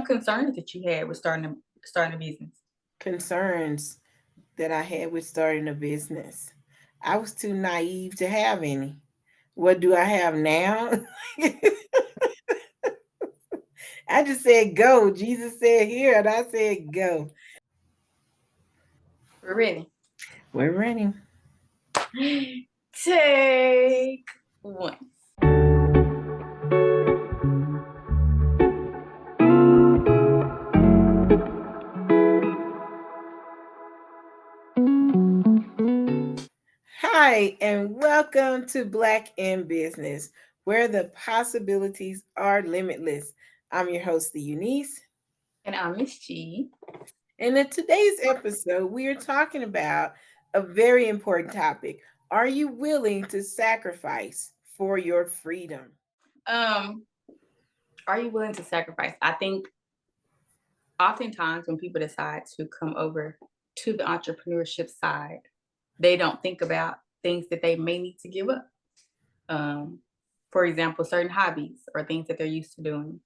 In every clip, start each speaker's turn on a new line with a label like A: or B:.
A: concerns that you had with starting a business?
B: Concerns that I had with starting a business. I was too naive to have any. What do I have now? I just said go. Jesus said here, and I said go.
A: We're ready.
B: We're ready.
A: Take one.
B: Hi, and welcome to Black in Business, where the possibilities are limitless. I'm your host, the Eunice,
A: And I'm Miss G.
B: and in today's episode, we are talking about a very important topic. Are you willing to sacrifice for your freedom?
A: Um, are you willing to sacrifice? I think oftentimes when people decide to come over to the entrepreneurship side, they don't think about things that they may need to give up. Um, for example, certain hobbies or things that they're used to doing.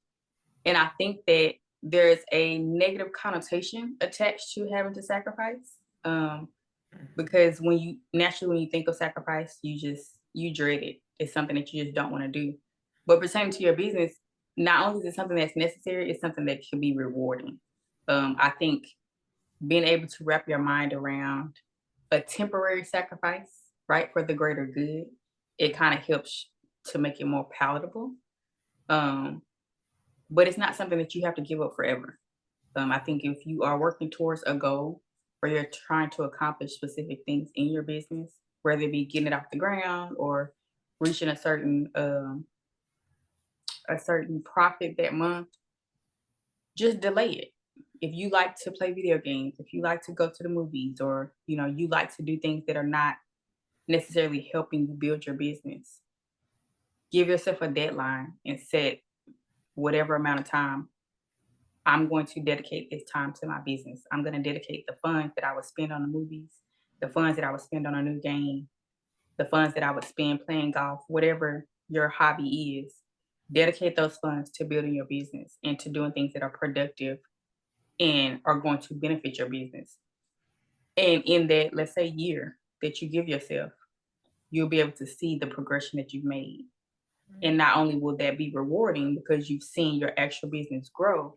A: And I think that there's a negative connotation attached to having to sacrifice. Because when you think of sacrifice, you dread it. It's something that you just don't want to do. But pertaining to your business, not only is it something that's necessary, it's something that can be rewarding. I think being able to wrap your mind around a temporary sacrifice, right, for the greater good, it kind of helps to make it more palatable. Um, but it's not something that you have to give up forever. I think if you are working towards a goal or you're trying to accomplish specific things in your business, whether it be getting it off the ground or reaching a certain profit that month, just delay it. If you like to play video games, if you like to go to the movies, or you like to do things that are not necessarily helping you build your business, give yourself a deadline and set whatever amount of time. I'm going to dedicate this time to my business. I'm going to dedicate the funds that I would spend on the movies, the funds that I would spend on a new game, the funds that I would spend playing golf, whatever your hobby is. Dedicate those funds to building your business and to doing things that are productive and are going to benefit your business. And in that, let's say, year that you give yourself, you'll be able to see the progression that you've made. And not only will that be rewarding because you've seen your actual business grow,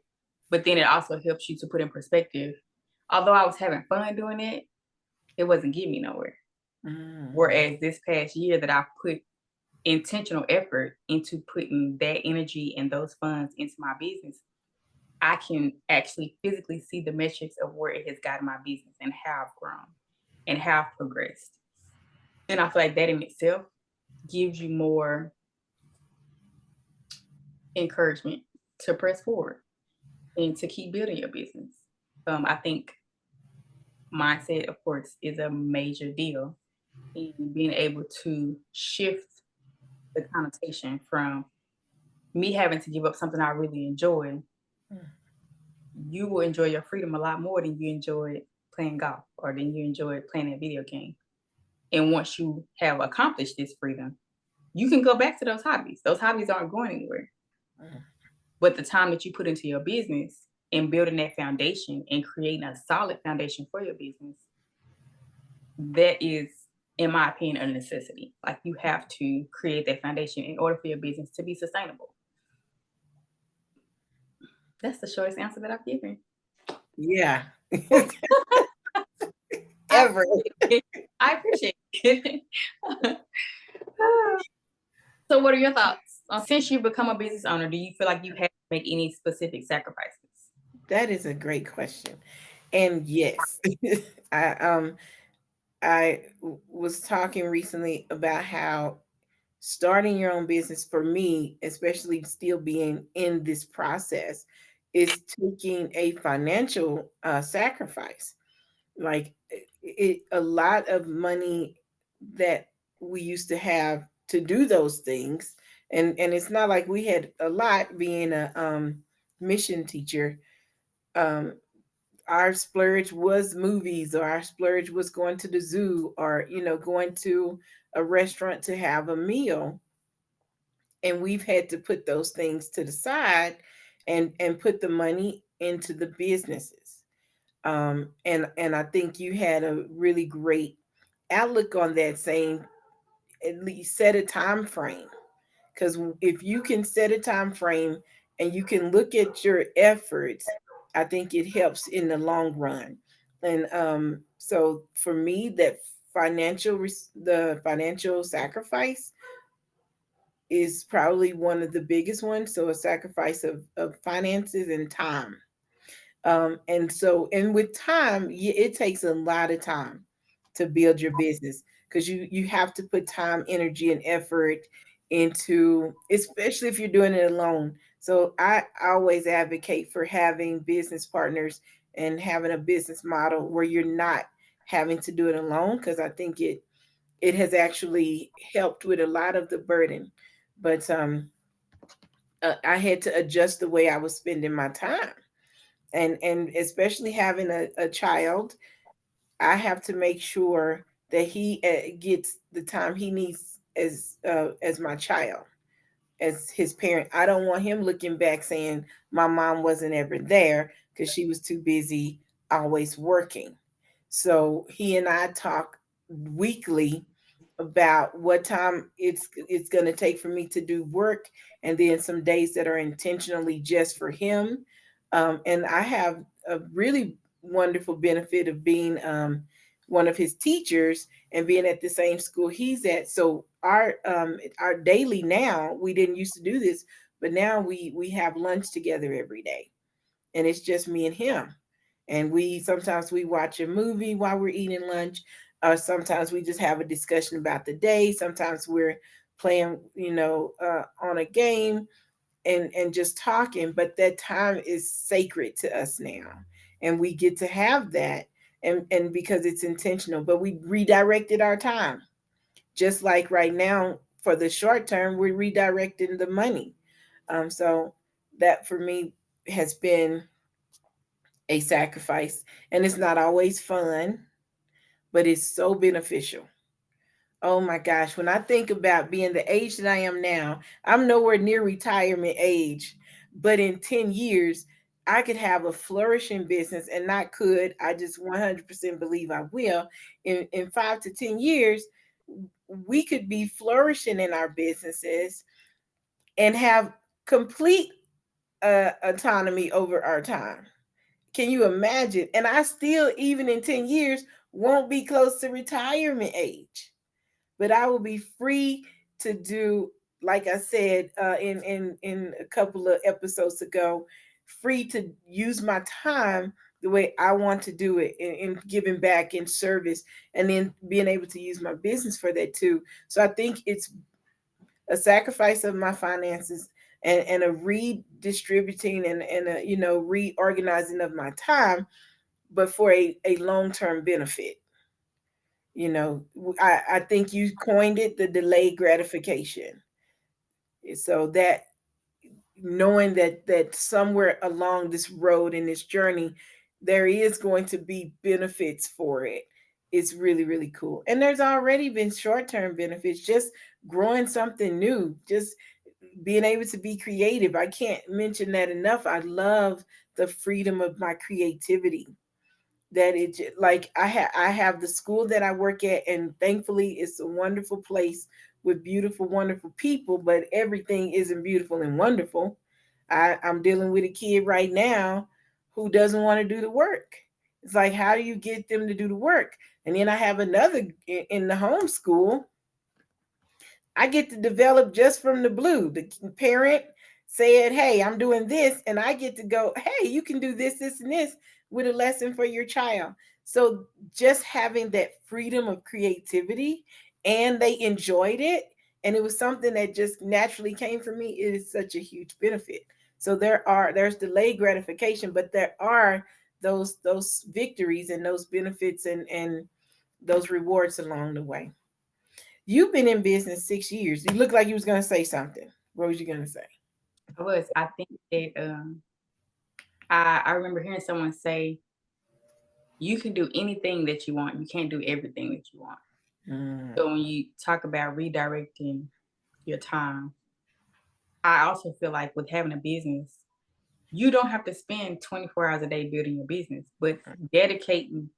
A: but then it also helps you to put in perspective. Although I was having fun doing it, it wasn't getting me nowhere.
B: Mm.
A: Whereas this past year that I put intentional effort into putting that energy and those funds into my business, I can actually physically see the metrics of where it has gotten my business and how I've grown and how I've progressed. And I feel like that in itself gives you more encouragement to press forward and to keep building your business. I think mindset, of course, is a major deal in being able to shift the connotation from me having to give up something I really enjoy. You will enjoy your freedom a lot more than you enjoyed playing golf or than you enjoyed playing a video game. And once you have accomplished this freedom, you can go back to those hobbies. Those hobbies aren't going anywhere.
B: Mm.
A: But the time that you put into your business and building that foundation and creating a solid foundation for your business, that is, in my opinion, a necessity. Like you have to create that foundation in order for your business to be sustainable. That's the shortest answer that I've given.
B: Yeah.
A: I
B: Ever.
A: appreciate it. I appreciate it. So, what are your thoughts? Since you've become a business owner, do you feel like you have to make any specific sacrifices?
B: That is a great question. And yes, I was talking recently about how starting your own business for me, especially still being in this process, is taking a financial sacrifice. Like a lot of money that we used to have to do those things, and it's not like we had a lot being a mission teacher. Um, our splurge was movies, or our splurge was going to the zoo, or going to a restaurant to have a meal, and we've had to put those things to the side and put the money into the businesses. And I think you had a really great outlook on that, saying at least set a time frame, because if you can set a time frame and you can look at your efforts, I think it helps in the long run. And so for me, that the financial sacrifice is probably one of the biggest ones. So a sacrifice of finances and time. And with time, it takes a lot of time to build your business, because you have to put time, energy, and effort into, especially if you're doing it alone. So I always advocate for having business partners and having a business model where you're not having to do it alone, because I think it has actually helped with a lot of the burden. But I had to adjust the way I was spending my time, and especially having a child, I have to make sure that he gets the time he needs as my child, as his parent. I don't want him looking back saying my mom wasn't ever there because she was too busy always working. So he and I talk weekly about what time it's going to take for me to do work, and then some days that are intentionally just for him. And I have a really wonderful benefit of being one of his teachers and being at the same school he's at. So our daily now, we didn't used to do this, but now we have lunch together every day, and it's just me and him. And we sometimes we watch a movie while we're eating lunch. Sometimes we just have a discussion about the day. Sometimes we're playing, on a game and just talking. But that time is sacred to us now, and we get to have that, and because it's intentional. But we redirected our time, just like right now for the short term, we're redirecting the money. So that for me has been a sacrifice, and it's not always fun, but it's so beneficial. Oh my gosh, when I think about being the age that I am now, I'm nowhere near retirement age, but in 10 years, I could have a flourishing business, and not could, I just 100% believe I will. In 5 to 10 years, we could be flourishing in our businesses and have complete autonomy over our time. Can you imagine? And I still, even in 10 years, won't be close to retirement age, but I will be free to do, like I said in a couple of episodes ago, free to use my time the way I want to do it, in giving back in service, and then being able to use my business for that too. So I think it's a sacrifice of my finances, and a redistributing, and a reorganizing of my time, but for a long-term benefit. I think you coined it, the delayed gratification. So that, knowing that somewhere along this road, in this journey, there is going to be benefits for it. It's really, really cool. And there's already been short-term benefits, just growing something new, just being able to be creative. I can't mention that enough. I love the freedom of my creativity. That like I have the school that I work at, and thankfully it's a wonderful place with beautiful, wonderful people, but everything isn't beautiful and wonderful. I'm dealing with a kid right now who doesn't want to do the work. It's like, how do you get them to do the work? And then I have another in the homeschool I get to develop just from the blue. The parent said, "Hey, I'm doing this," and I get to go, "Hey, you can do this, this, and this with a lesson for your child." So just having that freedom of creativity, and they enjoyed it, and it was something that just naturally came from me. It is such a huge benefit. So there's delayed gratification, but there are those victories and those benefits, and those rewards along the way. You've been in business 6 years. You look like you was gonna say something. What was you gonna say?
A: I think that I remember hearing someone say, you can do anything that you want. You can't do everything that you want.
B: Mm,
A: So when you talk about redirecting your time, I also feel like with having a business, you don't have to spend 24 hours a day building your business, but dedicating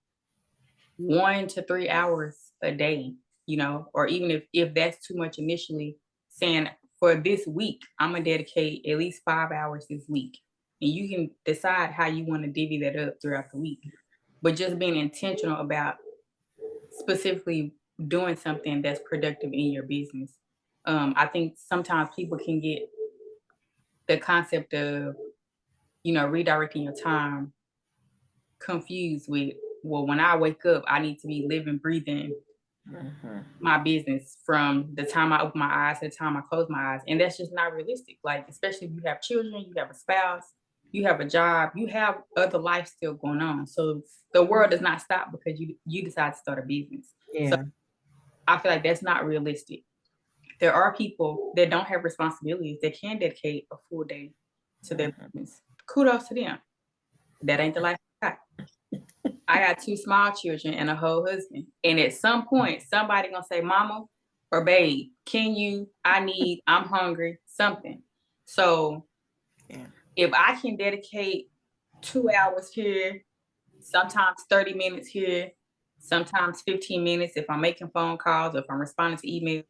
A: 1 to 3 hours a day, or even if that's too much initially, saying for this week, I'm gonna dedicate at least 5 hours this week. And you can decide how you want to divvy that up throughout the week. But just being intentional about specifically doing something that's productive in your business. I think sometimes people can get the concept of, redirecting your time confused with, well, when I wake up, I need to be living, breathing my business from the time I open my eyes to the time I close my eyes. And that's just not realistic. Like, especially if you have children, you have a spouse, you have a job, you have other life still going on. So the world does not stop because you decide to start a business. So
B: Yeah.
A: I feel like that's not realistic. There are people that don't have responsibilities that can dedicate a full day to their business. Kudos to them. That ain't the life I got. I got 2 small children and a whole husband. And at some point, somebody gonna say, "Mama or babe, I'm hungry," something. So
B: Yeah.
A: if I can dedicate 2 hours here, sometimes 30 minutes here, sometimes 15 minutes if I'm making phone calls or if I'm responding to emails,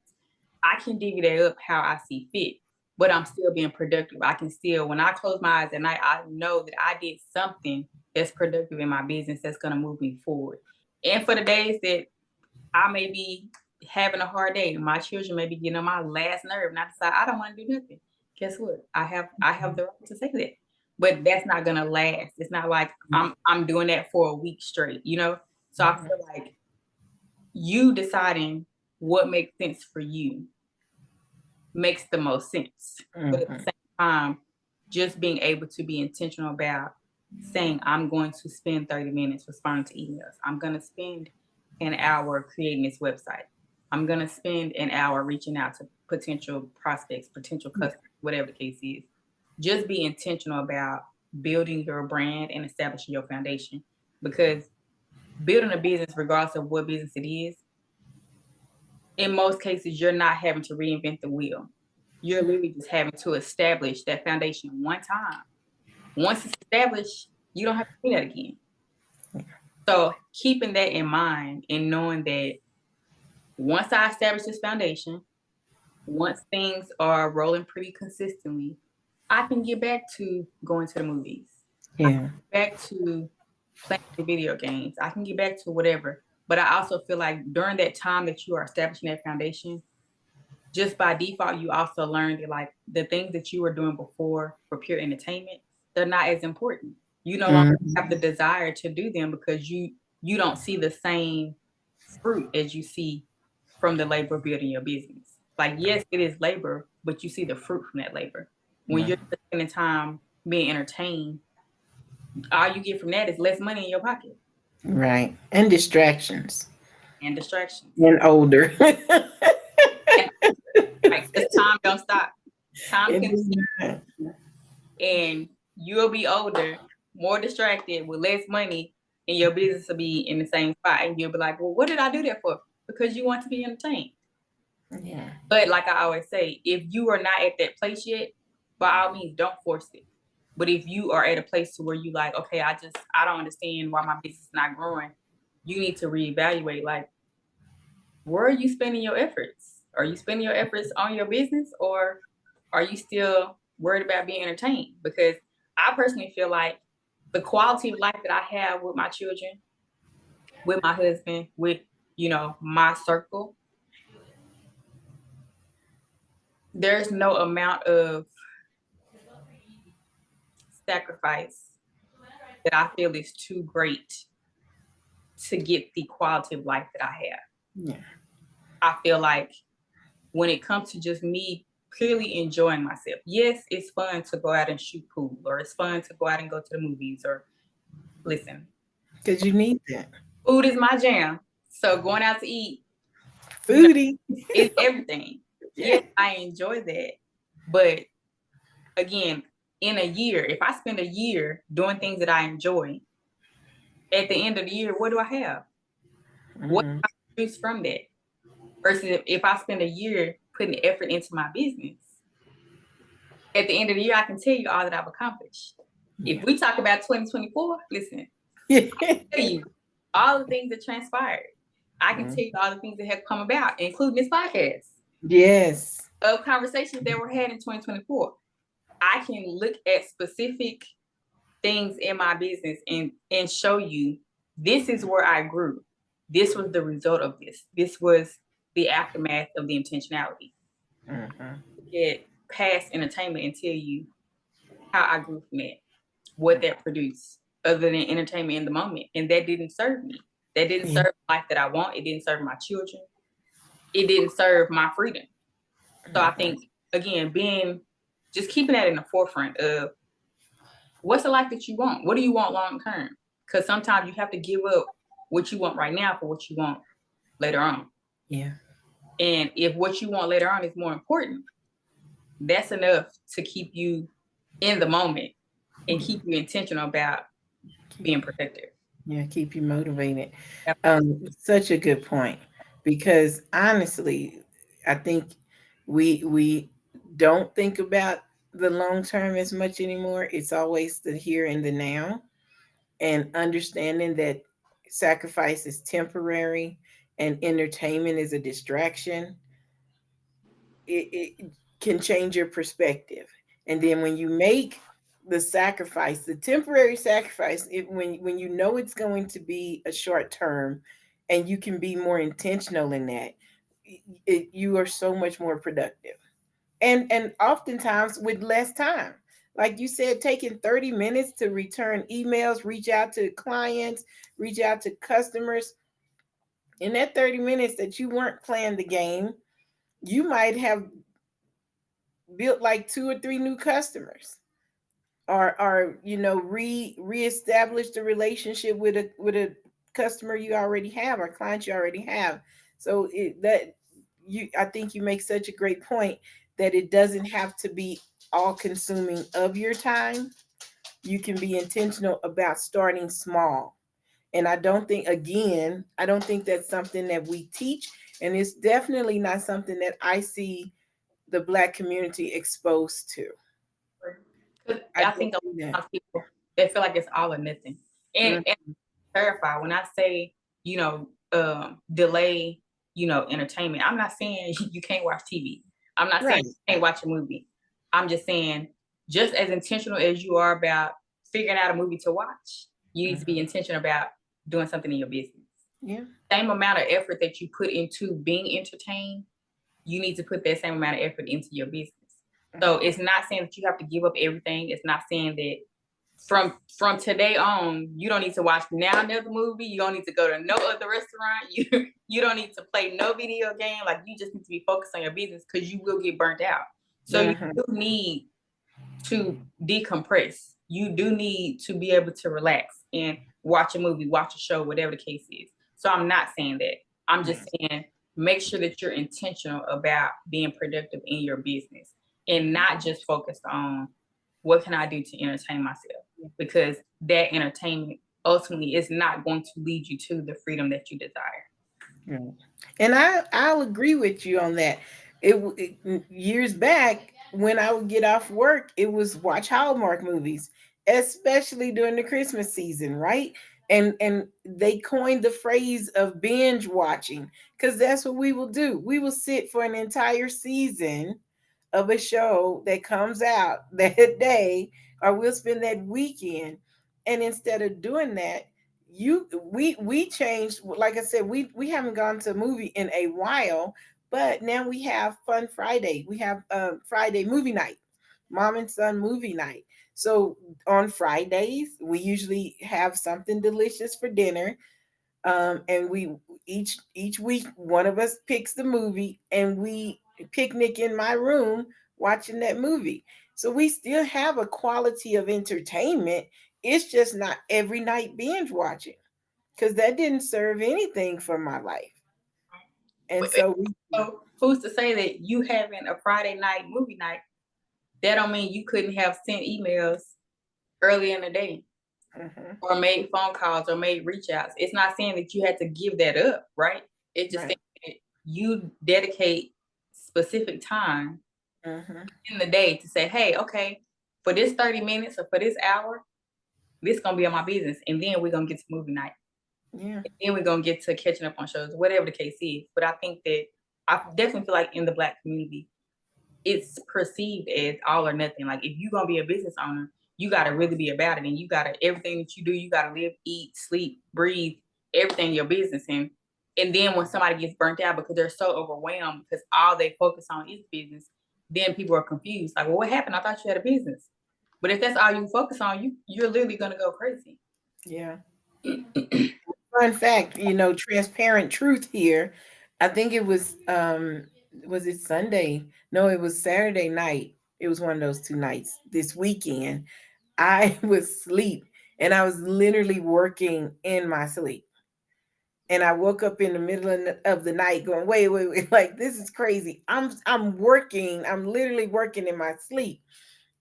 A: I can divvy that up how I see fit, but I'm still being productive. I can still, when I close my eyes at night, I know that I did something that's productive in my business that's going to move me forward. And for the days that I may be having a hard day, my children may be getting on my last nerve, and I decide I don't want to do nothing. Guess what? I have the right to say that, but that's not gonna last. It's not like I'm doing that for a week straight, So I feel like you deciding what makes sense for you makes the most sense. But at the same time, just being able to be intentional about saying, I'm going to spend 30 minutes responding to emails. I'm going to spend an hour creating this website. I'm going to spend an hour reaching out to potential prospects, potential customers, whatever the case is. Just be intentional about building your brand and establishing your foundation, because building a business, regardless of what business it is, in most cases, you're not having to reinvent the wheel. You're literally just having to establish that foundation one time. Once it's established, you don't have to do that again. So keeping that in mind and knowing that once I establish this foundation, once things are rolling pretty consistently, I can get back to going to the movies.
B: Yeah.
A: Back to playing video games. I can get back to whatever. But I also feel like during that time that you are establishing that foundation, just by default, you also learn that like the things that you were doing before for pure entertainment, they're not as important. You no longer have the desire to do them because you don't see the same fruit as you see from the labor of building your business. Like, yes, it is labor, but you see the fruit from that labor. When you're spending time being entertained, all you get from that is less money in your pocket.
B: Right. And distractions.
A: And distractions.
B: And older.
A: And like, this time don't stop. Time can, and you'll be older, more distracted, with less money, and your business will be in the same spot. And you'll be like, well, what did I do that for? Because you want to be entertained.
B: Yeah.
A: But like I always say, if you are not at that place yet, by all means, don't force it. But if you are at a place to where you like, okay, I don't understand why my business is not growing, you need to reevaluate, like, where are you spending your efforts? Are you spending your efforts on your business, or are you still worried about being entertained? Because I personally feel like the quality of life that I have with my children, with my husband, with, my circle, there's no amount of sacrifice that I feel is too great to get the quality of life that I have.
B: Yeah.
A: I feel like when it comes to just me purely enjoying myself, yes, it's fun to go out and shoot pool, or it's fun to go out and go to the movies, or listen.
B: Because you need that.
A: Food is my jam. So going out to eat,
B: Foodie.
A: is everything. Yes, I enjoy that. But again, in a year, if I spend a year doing things that I enjoy, at the end of the year, what do I have? What do I produce from that? Versus if I spend a year putting effort into my business, at the end of the year, I can tell you all that I've accomplished. If we talk about 2024, listen,
B: Yeah.
A: tell you all the things that transpired. I can tell you all the things that have come about, including this podcast.
B: Yes.
A: Of conversations that were had in 2024. I can look at specific things in my business and show you this is where I grew. This was the result of this. This was the aftermath of the intentionality. Get past entertainment and tell you how I grew from it, what that produced, other than entertainment in the moment. And that didn't serve me. That didn't serve the life that I want. It didn't serve my children. It didn't serve my freedom. So I think, again, just keeping that in the forefront of what's the life that you want? What do you want long term? Because sometimes you have to give up what you want right now for what you want later on.
B: Yeah.
A: And if what you want later on is more important, that's enough to keep you in the moment and keep you intentional about being protected.
B: Yeah, keep you motivated. Such a good point, because honestly, I think we don't think about the long term as much anymore. It's always the here and the now, and understanding that sacrifice is temporary and entertainment is a distraction. It can change your perspective. And then when you make the sacrifice, the temporary sacrifice, when you know it's going to be a short term, and you can be more intentional in that, you are so much more productive. And oftentimes with less time. Like you said, taking 30 minutes to return emails, reach out to clients, reach out to customers. In that 30 minutes that you weren't playing the game, you might have built like 2 or 3 new customers, or reestablished a relationship with a customer you already have, or client you already have. So I think you make such a great point, that it doesn't have to be all consuming of your time. You can be intentional about starting small. And I don't think that's something that we teach, and it's definitely not something that I see the Black community exposed to.
A: I think a lot of people, they feel like it's all or nothing. And clarify, when I say, delay, entertainment, I'm not saying you can't watch TV. I'm not saying you can't watch a movie. I'm just saying, just as intentional as you are about figuring out a movie to watch, you need to be intentional about doing something in your business.
B: Yeah.
A: Same amount of effort that you put into being entertained, you need to put that same amount of effort into your business. So it's not saying that you have to give up everything. It's not saying that from today on, you don't need to watch now another movie. You don't need to go to no other restaurant. You don't need to play no video game. Like, you just need to be focused on your business, because you will get burnt out. So you do need to decompress. You do need to be able to relax and watch a movie, watch a show, whatever the case is. So I'm not saying that. I'm just saying, make sure that you're intentional about being productive in your business, and not just focused on what can I do to entertain myself, because that entertainment ultimately is not going to lead you to the freedom that you desire.
B: And I'll agree with you on that. Years back, when I would get off work, it was watch Hallmark movies, especially during the Christmas season, right? And they coined the phrase of binge watching, because that's what we will do. We will sit for an entire season of a show that comes out that day, or we'll spend that weekend. And instead of doing that, we changed. Like I said, we haven't gone to a movie in a while, but now we have Fun Friday. We have Friday movie night, mom and son movie night. So on Fridays, we usually have something delicious for dinner. And we each week, one of us picks the movie, and we picnic in my room watching that movie. So we still have a quality of entertainment. It's just not every night binge watching, because that didn't serve anything for my life. And so
A: who's to say that you having a Friday night movie night, that don't mean you couldn't have sent emails early in the day, or made phone calls, or made reach outs. It's not saying that you had to give that up, right? It's just saying that you dedicate specific time in the day to say, hey, okay, for this 30 minutes or for this hour, this gonna be on my business. And then we're gonna get to movie night.
B: Yeah.
A: And then we're gonna get to catching up on shows, whatever the case is. But I think that I definitely feel like in the Black community, it's perceived as all or nothing. Like if you're gonna be a business owner, you gotta really be about it. And you gotta everything that you do, you gotta live, eat, sleep, breathe, everything your business. And then when somebody gets burnt out because they're so overwhelmed because all they focus on is business, then people are confused. Like, well, what happened? I thought you had a business. But if that's all you focus on, you're literally gonna go crazy.
B: Yeah. Fun fact, transparent truth here. I think it was it Sunday? No, it was Saturday night. It was one of those two nights this weekend. I was asleep and I was literally working in my sleep. And I woke up in the middle of the night going, wait, like this is crazy. I'm working, I'm literally working in my sleep.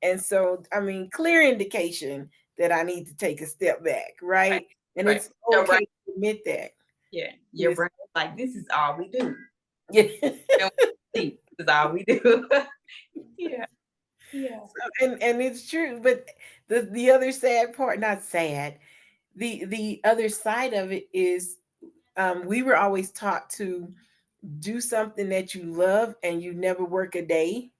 B: And so, I mean, clear indication that I need to take a step back, right? And
A: Right.
B: it's
A: Your
B: okay
A: brain,
B: to admit that.
A: yeah, your brain is like, this is all we do.
B: Yeah.
A: And sleep is all we do. Yeah. Yeah.
B: And it's true, but the other sad part, not sad, the other side of it is we were always taught to do something that you love and you never work a day.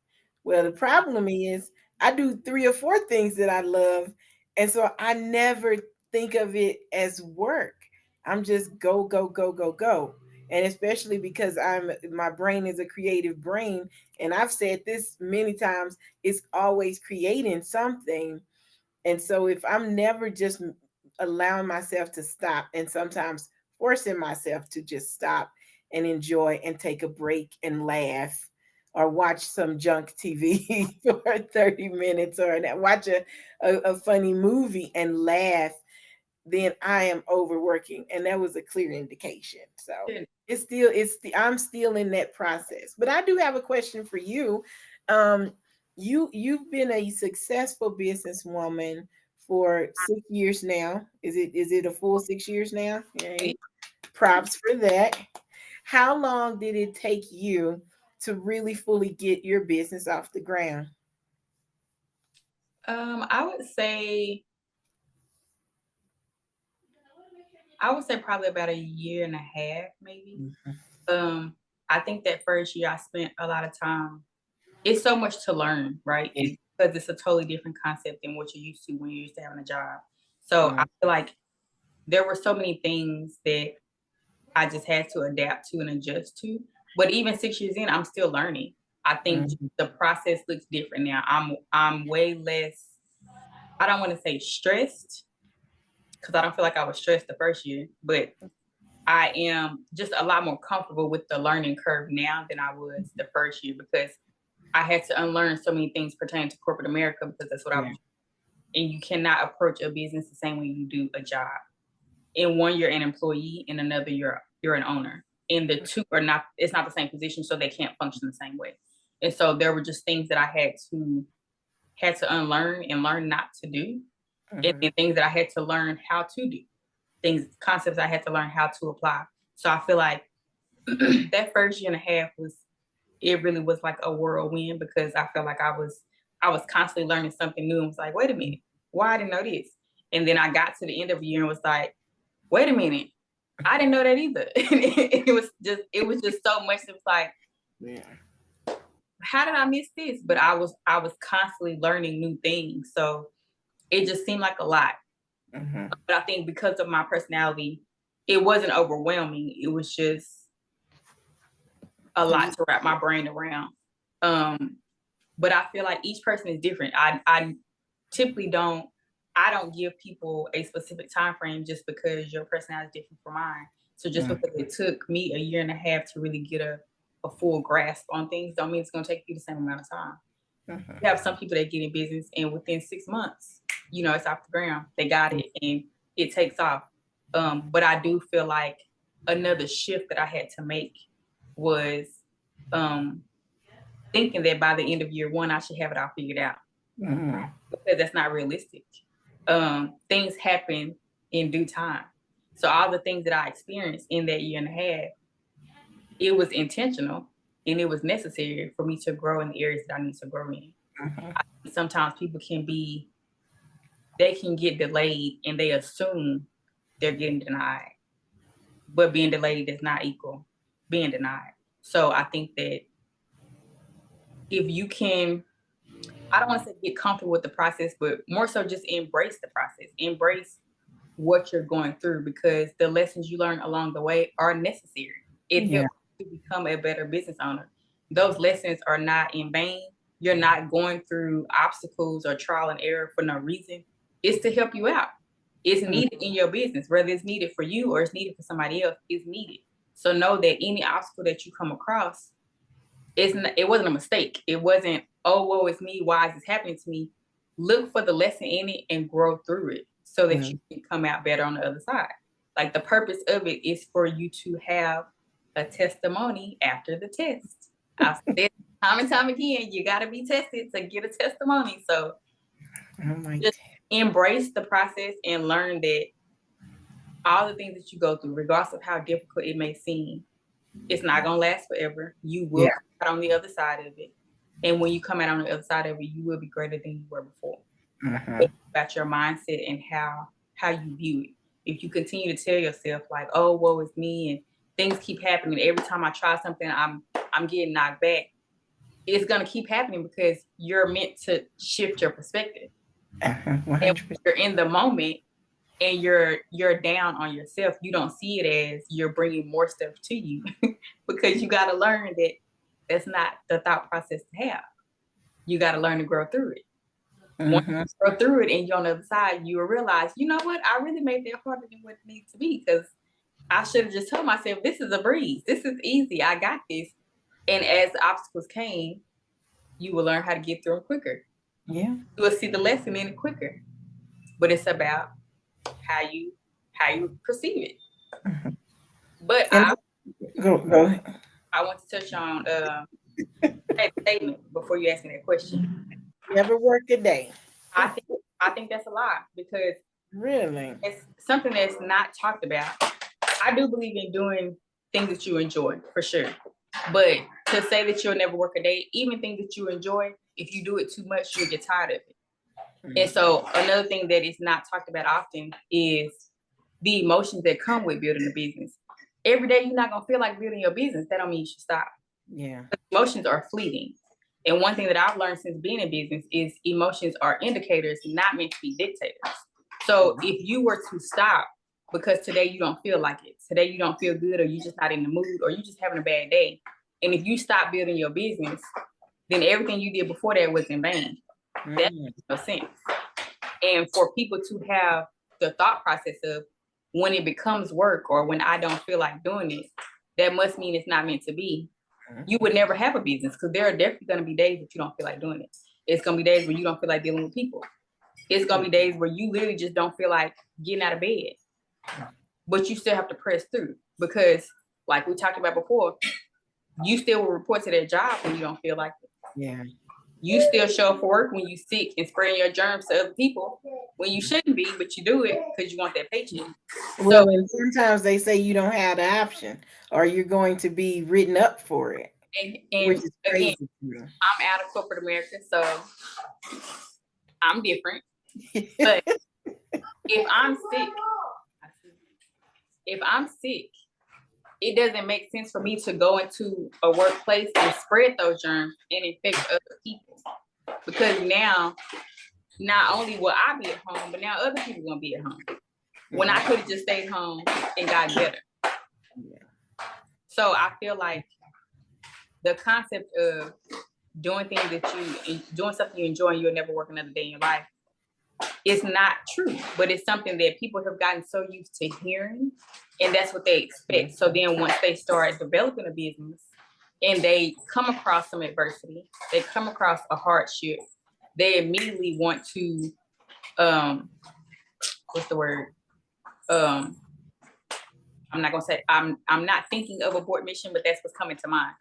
B: Well, the problem is I do 3 or 4 things that I love. And so I never think of it as work. I'm just go, go, go, go, go. And especially because my brain is a creative brain. And I've said this many times, it's always creating something. And so if I'm never just allowing myself to stop and sometimes forcing myself to just stop and enjoy and take a break and laugh or watch some junk TV for 30 minutes or watch a funny movie and laugh, then I am overworking. And that was a clear indication. So
A: Yeah.
B: I'm still in that process. But I do have a question for you. Um, you've been a successful businesswoman for 6 years now. Is it a full 6 years now? Yay. Props for that. How long did it take you to really fully get your business off the ground?
A: I would say probably about a year and a half, maybe.
B: Mhm.
A: Um, I think that first year I spent a lot of time. It's so much to learn, right?
B: Yeah.
A: And because it's a totally different concept than what you're used to when you're used to having a job. So I
B: Mhm.
A: feel like there were so many things that I just had to adapt to and adjust to. But even 6 years in, I'm still learning. I think
B: Mhm.
A: the process looks different now. I'm way less. I don't want to say stressed because I don't feel like I was stressed the first year, but I am just a lot more comfortable with the learning curve now than I was the first year because I had to unlearn so many things pertaining to corporate America because that's what I
B: Yeah.
A: was. And you cannot approach a business the same way you do a job. In one, you're an employee, in another, you're an owner. And the two are not. It's not the same position, so they can't function the same way. And so there were just things that I had to unlearn and learn not to do, and
B: Mhm.
A: then things that I had to learn how to do. Things, concepts I had to learn how to apply. So I feel like that first year and a half it really was like a whirlwind because I felt like I was constantly learning something new and was like, wait a minute, why I didn't know this? And then I got to the end of the year and was like, wait a minute, I didn't know that either. It was just so much. It was like,
B: Yeah.
A: how did I miss this? But I was constantly learning new things. So it just seemed like a lot.
B: Mhm.
A: But I think because of my personality, it wasn't overwhelming. It was just a lot to wrap my brain around. Um, but I feel like each person is different. I typically don't give people a specific time frame just because your personality is different from mine. So just
B: Mhm.
A: because it took me a year and a half to really get a full grasp on things don't mean it's gonna take you the same amount of time.
B: Mhm.
A: You have some people that get in business and within 6 months, it's off the ground. They got it and it takes off. But I do feel like another shift that I had to make was um thinking that by the end of year one I should have it all figured out
B: Mhm.
A: because that's not realistic. Things happen in due time. So all the things that I experienced in that year and a half, it was intentional and it was necessary for me to grow in the areas that I need to grow in. Sometimes people they can get delayed and they assume they're getting denied, but being delayed does not equal being denied. So I think that if you can, I don't want to say get comfortable with the process, but more so just embrace the process, embrace what you're going through, because the lessons you learn along the way are necessary. It helps you to become a better business owner. Those lessons are not in vain. You're not going through obstacles or trial and error for no reason. It's to help you out. It's needed in your business, whether it's needed for you or it's needed for somebody else, it's needed. So know that any obstacle that you come across, it wasn't a mistake. It wasn't, oh, woe is me, why is this happening to me? Look for the lesson in it and grow through it so that you can come out better on the other side. Like, the purpose of it is for you to have a testimony after the test. I've said time and time again, you got to be tested to get a testimony. So just embrace the process and learn that all the things that you go through, regardless of how difficult it may seem, it's not going to last forever. You will come out on the other side of it. And when you come out on the other side of it, you will be greater than you were before. It's about your mindset and how you view it. If you continue to tell yourself like, oh, woe is me, and things keep happening, every time I try something, I'm getting knocked back, it's going to keep happening because you're meant to shift your perspective. And when you're in the moment and you're down on yourself, you don't see it as you're bringing more stuff to you because you got to learn that that's not the thought process to have. You got to learn to grow through it. Once you grow through it and you're on the other side, you will realize, you know what, I really made that harder than what it needs to be, because I should have just told myself, this is a breeze, this is easy, I got this. And as the obstacles came, you will learn how to get through them quicker. You will see the lesson in it quicker. But it's about how you perceive it. But
B: go ahead.
A: I want to touch on a statement before you ask me that question.
B: Never work a day.
A: I think that's a lie, because
B: really
A: it's something that's not talked about. I do believe in doing things that you enjoy, for sure. But to say that you'll never work a day, even things that you enjoy, if you do it too much, you'll get tired of it. And so another thing that is not talked about often is the emotions that come with building a business. Every day you're not gonna feel like building your business. That don't mean you should stop. Emotions are fleeting. And one thing that I've learned since being in business is emotions are indicators, not meant to be dictators. So if you were to stop because today you don't feel like it, today you don't feel good, or you're just not in the mood, or you're just having a bad day, and if you stop building your business, then everything you did before that was in vain. That makes no sense. And for people to have the thought process of, when it becomes work or when I don't feel like doing it, that must mean it's not meant to be. You would never have a business, because there are definitely going to be days that you don't feel like doing it. It's going to be days where you don't feel like dealing with people. It's going to be days where you literally just don't feel like getting out of bed. But you still have to press through, because like we talked about before, you still will report to that job when you don't feel like it. You still show up for work when you sick and spreading your germs to other people when you shouldn't be, but you do it because you want that paycheck.
B: Well, and sometimes they say you don't have the option, or you're going to be written up for it.
A: And
B: which is crazy.
A: Again, I'm out of corporate America, so I'm different. But if I'm sick, it doesn't make sense for me to go into a workplace and spread those germs and infect other people. Because now, not only will I be at home, but now other people are going to be at home. When I could have just stayed home and got better. So I feel like the concept of doing something you enjoy and you'll never work another day in your life is not true, but it's something that people have gotten so used to hearing, and that's what they expect. So then once they start developing a business and they come across some adversity, they come across a hardship, they immediately want to, what's the word? I'm not gonna say, I'm not thinking of abort mission, but that's what's coming to mind.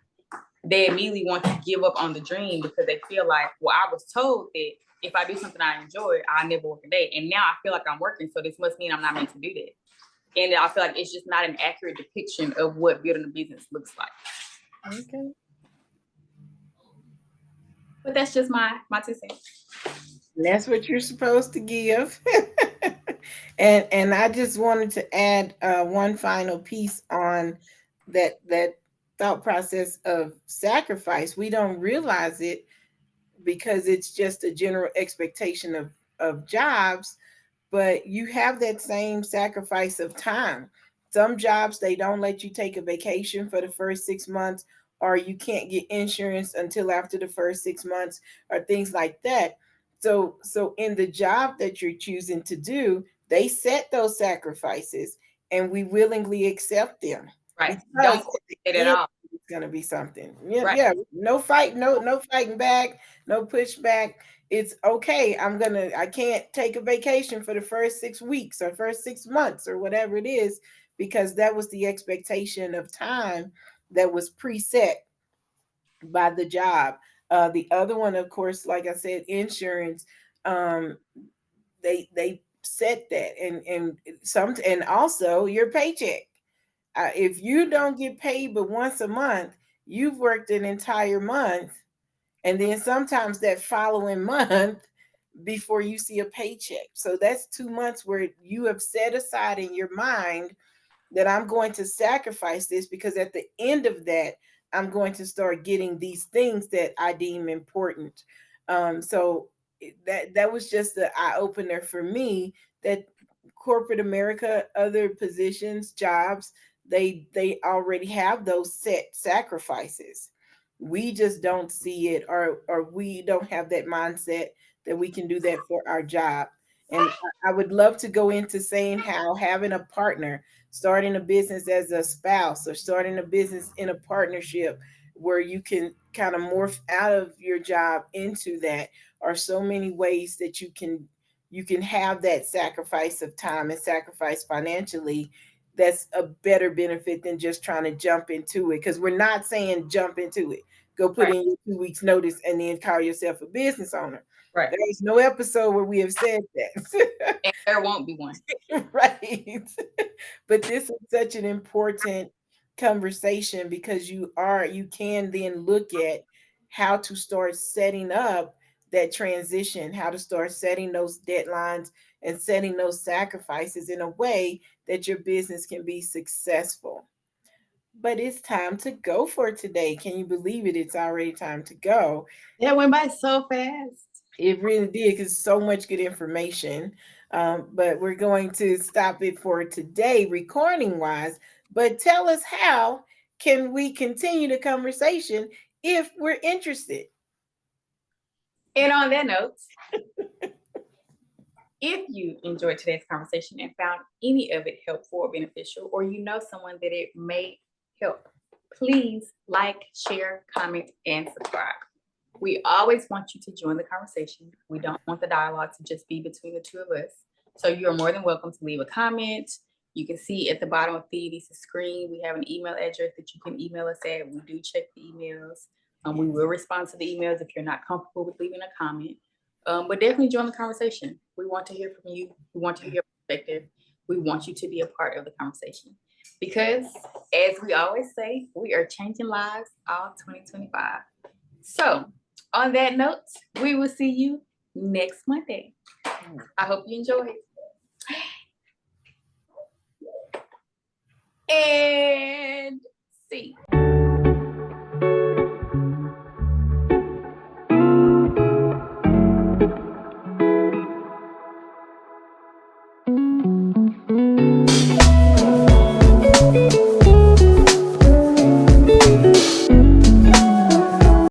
A: They immediately want to give up on the dream because they feel like, well, I was told that if I do something I enjoy, I'll never work a day. And now I feel like I'm working, so this must mean I'm not meant to do that. And I feel like it's just not an accurate depiction of what building a business looks like.
B: Okay.
A: But that's just my 2 cents.
B: And that's what you're supposed to give. And I just wanted to add one final piece on that thought process of sacrifice. We don't realize it because it's just a general expectation of jobs, but you have that same sacrifice of time. Some jobs, they don't let you take a vacation for the first 6 months, or you can't get insurance until after the first 6 months, or things like that. So in the job that you're choosing to do, they set those sacrifices, and we willingly accept them
A: Right.
B: because
A: Don't
B: at the
A: quit it at
B: end
A: all.
B: it's going to be something. Yeah,
A: Right.
B: yeah. No fight, no fighting back, no pushback. It's okay. I can't take a vacation for the first 6 weeks or first 6 months or whatever it is, because that was the expectation of time that was preset by the job. The other one, of course, like I said, insurance. Um, they set that, and also your paycheck. If you don't get paid but once a month, you've worked an entire month, and then sometimes that following month before you see a paycheck. So that's 2 months where you have set aside in your mind that I'm going to sacrifice this, because at the end of that, I'm going to start getting these things that I deem important. So that was just the eye opener for me, that corporate America, other positions, jobs, they already have those set sacrifices. We just don't see it, or we don't have that mindset that we can do that for our job. And I would love to go into saying how having a partner, starting a business as a spouse, or starting a business in a partnership where you can kind of morph out of your job into that, are so many ways that you can have that sacrifice of time and sacrifice financially. That's a better benefit than just trying to jump into it, because we're not saying jump into it, go put
A: Right.
B: in your 2 weeks notice and then call yourself a business owner.
A: Right.
B: There is no episode where we have said that.
A: And there won't be one.
B: Right. But this is such an important conversation, because you can then look at how to start setting up that transition, how to start setting those deadlines and setting those sacrifices in a way that your business can be successful. But it's time to go for today. Can you believe it? It's already time to go.
A: That went by so fast.
B: It really did, because so much good information. But we're going to stop it for today, recording wise. But tell us, how can we continue the conversation if we're interested?
A: And on that note, if you enjoyed today's conversation and found any of it helpful or beneficial, or you know someone that it may help, please like, share, comment, and subscribe. We always want you to join the conversation. We don't want the dialogue to just be between the two of us. So you are more than welcome to leave a comment. You can see at the bottom of the screen, we have an email address that you can email us at. We do check the emails. We will respond to the emails if you're not comfortable with leaving a comment. But definitely join the conversation. We want to hear from you. We want to hear your perspective. We want you to be a part of the conversation. Because, as we always say, we are changing lives all 2025. So, on that note, we will see you next Monday. I hope you enjoyed.